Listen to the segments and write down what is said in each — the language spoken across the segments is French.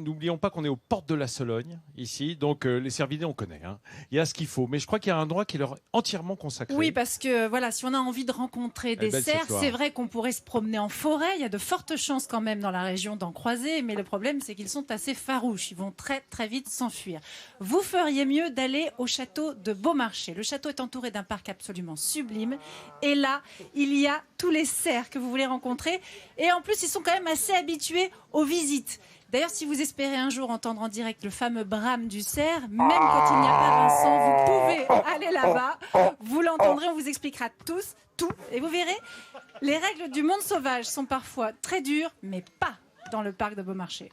n'oublions pas qu'on est aux portes de la Sologne, ici. Donc, les cervidés, on connaît. Hein. Il y a ce qu'il faut. Mais je crois qu'il y a un endroit qui leur est entièrement consacré. Oui, parce que voilà, si on a envie de rencontrer des cerfs, c'est vrai qu'on pourrait se promener en forêt. Il y a de fortes chances quand même dans la région d'en croiser. Mais le problème, c'est qu'ils sont assez farouches. Ils vont très, très vite s'enfuir. Vous feriez mieux d'aller au château de Beaumarchais. Le château est entouré d'un parc absolument sublime. Et là, il y a tous les cerfs que vous voulez rencontrer. Et en plus, ils sont quand même assez habitués aux visites. D'ailleurs, si vous espérez un jour entendre en direct le fameux brame du cerf, même quand il n'y a pas Vincent, vous pouvez aller là-bas. Vous l'entendrez, on vous expliquera tout. Et vous verrez, les règles du monde sauvage sont parfois très dures, mais pas dans le parc de Beaumarchais.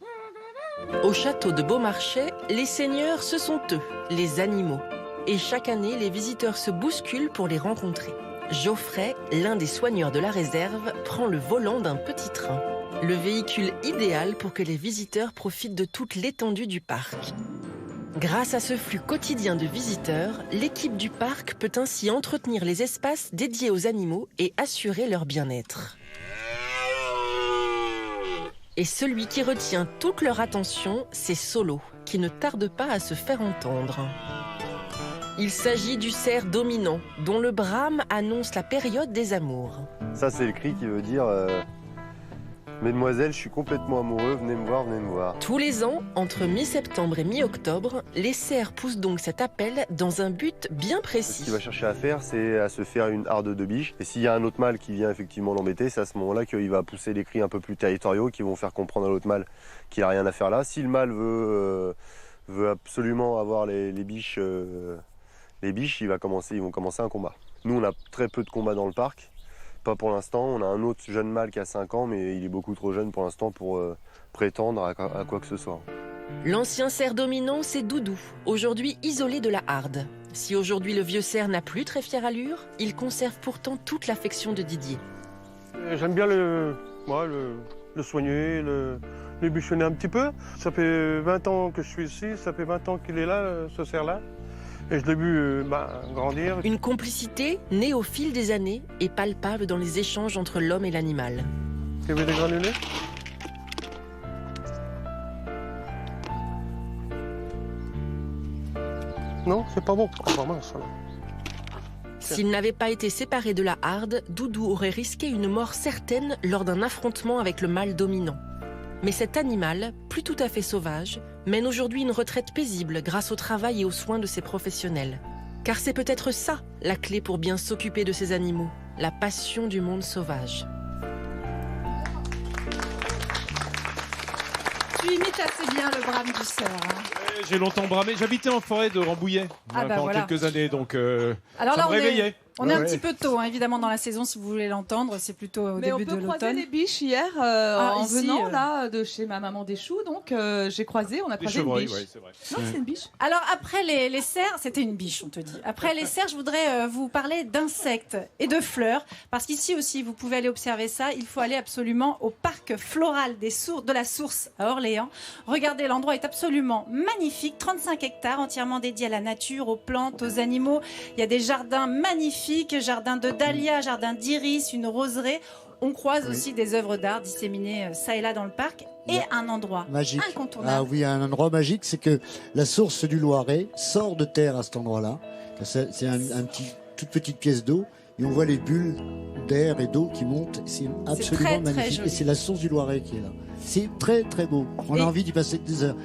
Au château de Beaumarchais, les seigneurs, ce sont eux, les animaux. Et chaque année, les visiteurs se bousculent pour les rencontrer. Geoffrey, l'un des soigneurs de la réserve, prend le volant d'un petit train. Le véhicule idéal pour que les visiteurs profitent de toute l'étendue du parc. Grâce à ce flux quotidien de visiteurs, l'équipe du parc peut ainsi entretenir les espaces dédiés aux animaux et assurer leur bien-être. Et celui qui retient toute leur attention, c'est Solo, qui ne tarde pas à se faire entendre. Il s'agit du cerf dominant, dont le brame annonce la période des amours. Ça, c'est le cri qui veut dire Mesdemoiselles, je suis complètement amoureux, venez me voir, venez me voir. Tous les ans, entre mi-septembre et mi-octobre, les cerfs poussent donc cet appel dans un but bien précis. Ce qu'il va chercher à faire, c'est à se faire une harde de biche. Et s'il y a un autre mâle qui vient effectivement l'embêter, c'est à ce moment-là qu'il va pousser des cris un peu plus territoriaux qui vont faire comprendre à l'autre mâle qu'il n'a rien à faire là. Si le mâle veut absolument avoir les biches, ils vont commencer un combat. Nous, on a très peu de combats dans le parc. Pas pour l'instant, on a un autre jeune mâle qui a 5 ans, mais il est beaucoup trop jeune pour l'instant pour prétendre à quoi que ce soit. L'ancien cerf dominant, c'est Doudou, aujourd'hui isolé de la harde. Si aujourd'hui le vieux cerf n'a plus très fière allure, il conserve pourtant toute l'affection de Didier. J'aime bien le soigner, le bichonner un petit peu. Ça fait 20 ans que je suis ici, ça fait 20 ans qu'il est là, ce cerf-là. Et je l'ai vu grandir. Une complicité née au fil des années et palpable dans les échanges entre l'homme et l'animal. Tu veux des granulés ? Non, c'est pas bon. Pas mince, alors. S'il n'avait pas été séparé de la harde, Doudou aurait risqué une mort certaine lors d'un affrontement avec le mâle dominant. Mais cet animal, plus tout à fait sauvage, mène aujourd'hui une retraite paisible grâce au travail et aux soins de ses professionnels. Car c'est peut-être ça, la clé pour bien s'occuper de ces animaux, la passion du monde sauvage. Tu imites assez bien le brame du cerf. Hein. J'ai longtemps bramé. J'habitais en forêt de Rambouillet pendant quelques années, donc alors ça là, me réveillait. On est un petit peu tôt, hein, évidemment, dans la saison, si vous voulez l'entendre. C'est plutôt au début de l'automne. Mais on peut croiser les biches hier en venant là, de chez ma maman des choux. Donc, on a croisé une biche. Oui, c'est vrai. Non, c'est une biche. Alors, après les cerfs, c'était une biche, on te dit. Après les cerfs, je voudrais vous parler d'insectes et de fleurs. Parce qu'ici aussi, vous pouvez aller observer ça. Il faut aller absolument au parc floral de la Source à Orléans. Regardez, l'endroit est absolument magnifique. 35 hectares entièrement dédiés à la nature, aux plantes, aux animaux. Il y a des jardins magnifiques, jardin de dahlias, jardin d'iris, une roseraie. On croise aussi des œuvres d'art disséminées ça et là dans le parc. Et un endroit magique. Incontournable. Ah oui, un endroit magique, c'est que la source du Loiret sort de terre à cet endroit-là. C'est toute petite pièce d'eau et on voit les bulles d'air et d'eau qui montent. C'est absolument très, magnifique. très et c'est la source du Loiret qui est là. C'est très très beau. On a envie d'y passer des heures.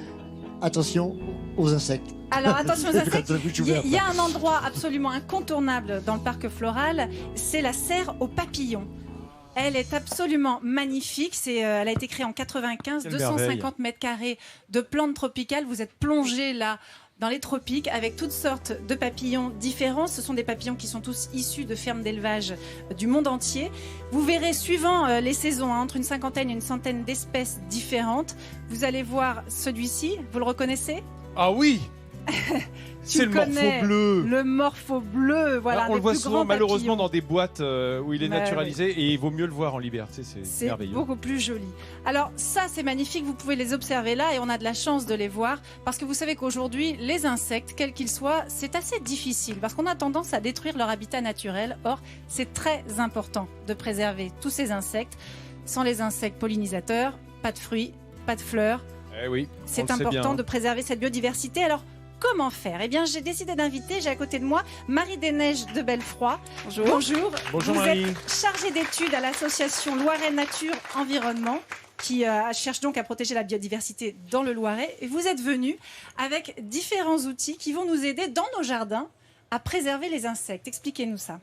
Attention aux insectes. Alors attention aux insectes, il y a un endroit absolument incontournable dans le parc floral, c'est la serre aux papillons. Elle est absolument magnifique, elle a été créée en 95, 250 mètres carrés de plantes tropicales, vous êtes plongé là dans les tropiques avec toutes sortes de papillons différents. Ce sont des papillons qui sont tous issus de fermes d'élevage du monde entier. Vous verrez, suivant les saisons, entre une cinquantaine et une centaine d'espèces différentes. Vous allez voir celui-ci, vous le reconnaissez ? Ah oui. C'est le morpho bleu. Le morpho bleu, voilà. Alors, on le voit souvent malheureusement dans des boîtes où il est Bah, naturalisé et il vaut mieux le voir en liberté, c'est merveilleux. C'est beaucoup plus joli. Alors ça c'est magnifique, vous pouvez les observer là et on a de la chance de les voir parce que vous savez qu'aujourd'hui les insectes, quels qu'ils soient, c'est assez difficile parce qu'on a tendance à détruire leur habitat naturel. Or c'est très important de préserver tous ces insectes. Sans les insectes pollinisateurs, pas de fruits, pas de fleurs. Oui, c'est important de préserver cette biodiversité. Alors, comment faire? Eh bien, j'ai décidé d'inviter, j'ai à côté de moi Marie-Des-Neiges de Belfroid. Bonjour. Bonjour. Bonjour Vous Marie. êtes chargée d'études à l'association Loiret Nature Environnement, qui cherche donc à protéger la biodiversité dans le Loiret. Et vous êtes venus avec différents outils qui vont nous aider dans nos jardins à préserver les insectes. Expliquez-nous ça.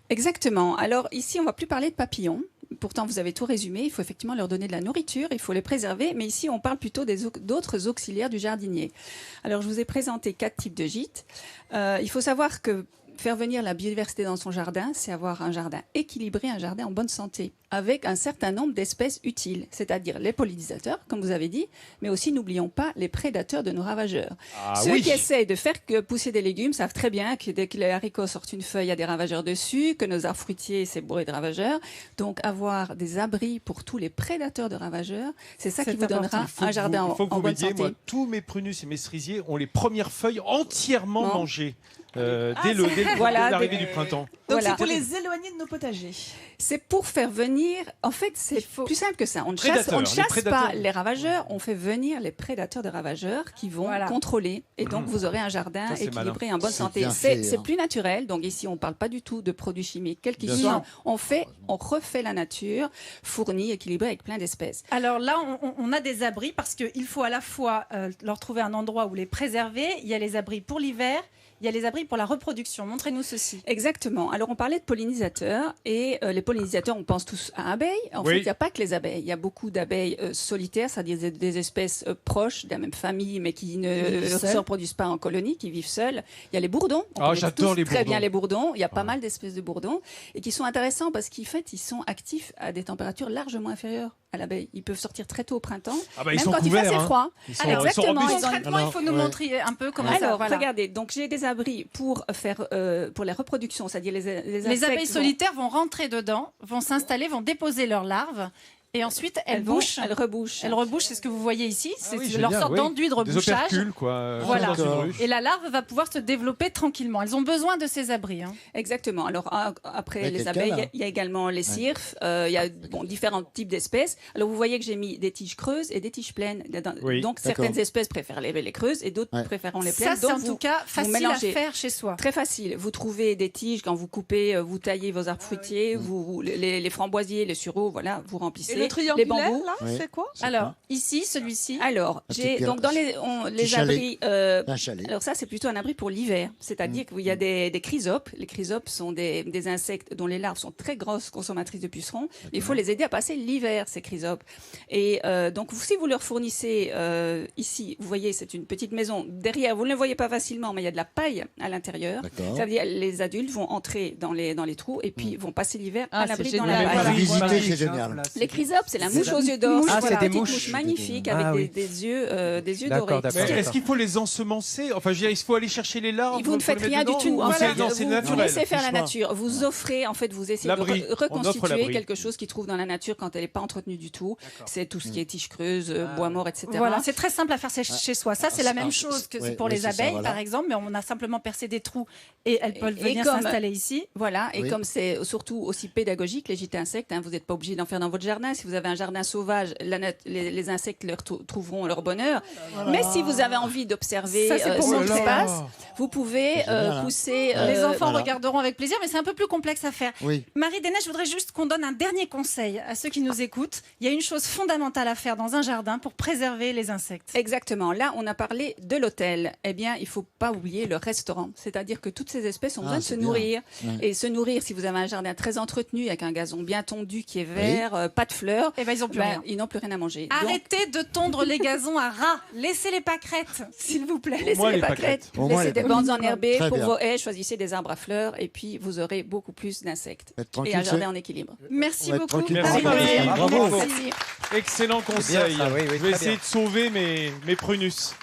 Exactement. Alors ici, on ne va plus parler de papillons. Pourtant, vous avez tout résumé. Il faut effectivement leur donner de la nourriture, il faut les préserver. Mais ici, on parle plutôt d'autres auxiliaires du jardinier. Alors, je vous ai présenté 4 types de gîtes. Il faut savoir que faire venir la biodiversité dans son jardin, c'est avoir un jardin équilibré, un jardin en bonne santé, avec un certain nombre d'espèces utiles, c'est-à-dire les pollinisateurs, comme vous avez dit, mais aussi, n'oublions pas, les prédateurs de nos ravageurs. Ceux qui essayent de faire pousser des légumes savent très bien que dès que les haricots sortent une feuille, il y a des ravageurs dessus, que nos arbres fruitiers, c'est bourré de ravageurs. Donc, avoir des abris pour tous les prédateurs de ravageurs, c'est ça qui vous donnera un jardin en bonne santé. Moi, tous mes prunus et mes cerisiers ont les premières feuilles entièrement mangées. Dès l'arrivée du printemps. Donc c'est pour les éloigner de nos potagers. C'est pour faire venir, en fait c'est plus simple que ça. On ne chasse pas les ravageurs, on fait venir les prédateurs de ravageurs qui vont contrôler. Et donc vous aurez un jardin équilibré et en bonne santé. C'est plus naturel, donc ici on ne parle pas du tout de produits chimiques, quels qu'ils soient. On refait la nature, fournie, équilibrée avec plein d'espèces. Alors là on a des abris parce qu'il faut à la fois leur trouver un endroit où les préserver. Il y a les abris pour l'hiver. Il y a les abris pour la reproduction. Montrez-nous ceci. Exactement. Alors, on parlait de pollinisateurs. Et les pollinisateurs, on pense tous à abeilles. En fait, il n'y a pas que les abeilles. Il y a beaucoup d'abeilles solitaires, c'est-à-dire des espèces proches de la même famille, mais qui ne se reproduisent pas en colonie, qui vivent seules. Il y a les bourdons. J'adore les bourdons. Très bien les bourdons. Il y a pas mal d'espèces de bourdons. Et qui sont intéressants parce qu'en fait, ils sont actifs à des températures largement inférieures à l'abeille. Ils peuvent sortir très tôt au printemps, même ils sont quand couverts, il fait assez froid. Exactement. Concrètement, il faut nous montrer un peu comment ça. Alors, regardez. Donc, j'ai des abris pour la reproduction, c'est-à-dire les insectes. Les abeilles solitaires vont rentrer dedans, vont s'installer, vont déposer leurs larves. Et ensuite, elles bouchent. Elles rebouchent. Elles rebouchent, c'est ce que vous voyez ici. C'est leur sorte d'enduit de rebouchage. Des opercules, quoi. Voilà. Et la larve va pouvoir se développer tranquillement. Elles ont besoin de ces abris. Exactement. Alors, après les abeilles, il y a également les cirfes. Il y a différents types d'espèces. Alors, vous voyez que j'ai mis des tiges creuses et des tiges pleines. Donc, certaines espèces préfèrent les creuses et d'autres préfèrent les pleines. Ça, c'est en tout cas facile à faire chez soi. Très facile. Vous trouvez des tiges quand vous coupez, vous taillez vos arbres fruitiers, les framboisiers, les sureaux, voilà, vous remplissez. Le triangulaire, là, c'est quoi? Alors, ici, celui-ci. Alors, j'ai donc dans les abris. Alors ça, c'est plutôt un abri pour l'hiver. C'est-à-dire qu'il y a des chrysopes. Les chrysopes sont des insectes dont les larves sont très grosses consommatrices de pucerons. Il faut les aider à passer l'hiver, ces chrysopes. Et donc, si vous leur fournissez ici, vous voyez, c'est une petite maison. Derrière, vous ne le voyez pas facilement, mais il y a de la paille à l'intérieur. Ça veut dire les adultes vont entrer dans les trous et puis vont passer l'hiver à l'abri dans la paille. Visiter, c'est génial. Les chrysopes, c'est la mouche aux yeux d'or. C'est des mouches magnifiques avec des yeux dorés. Est-ce qu'il faut les ensemencer? Enfin, je veux dire, il faut aller chercher les larves. Vous ne faites rien du tout. Vous laissez faire la nature. Vous offrez, en fait, vous essayez de reconstituer quelque chose qui trouve dans la nature quand elle n'est pas entretenue du tout. C'est tout ce qui est tiges creuses, bois mort, etc. Voilà, c'est très simple à faire chez soi. Ça, c'est la même chose que pour les abeilles, par exemple, mais on a simplement percé des trous et elles peuvent venir s'installer ici. Voilà, et comme c'est surtout aussi pédagogique, les gîtes insectes, vous n'êtes pas obligé d'en faire dans votre jardin. Si vous avez un jardin sauvage, les insectes trouveront leur bonheur. Mais si vous avez envie d'observer ce qui se passe, vous pouvez pousser... les enfants regarderont avec plaisir, mais c'est un peu plus complexe à faire. Marie-Des-Neiges, je voudrais juste qu'on donne un dernier conseil à ceux qui nous écoutent. Il y a une chose fondamentale à faire dans un jardin pour préserver les insectes. Exactement. Là, on a parlé de l'hôtel. Eh bien, il ne faut pas oublier le restaurant. C'est-à-dire que toutes ces espèces ont besoin de se nourrir. Et se nourrir, si vous avez un jardin très entretenu, avec un gazon bien tondu qui est vert, pas de fleurs, ils n'ont plus rien à manger. Arrêtez de tondre les gazons à ras. Laissez les pâquerettes, s'il vous plaît. Laissez les pâquerettes. Laissez des bandes enherbées pour vos haies. Choisissez des arbres à fleurs et puis vous aurez beaucoup plus d'insectes. Et un jardin en équilibre. Merci beaucoup. Merci Marie. Bravo. Excellent conseil. Je vais essayer de sauver mes prunus.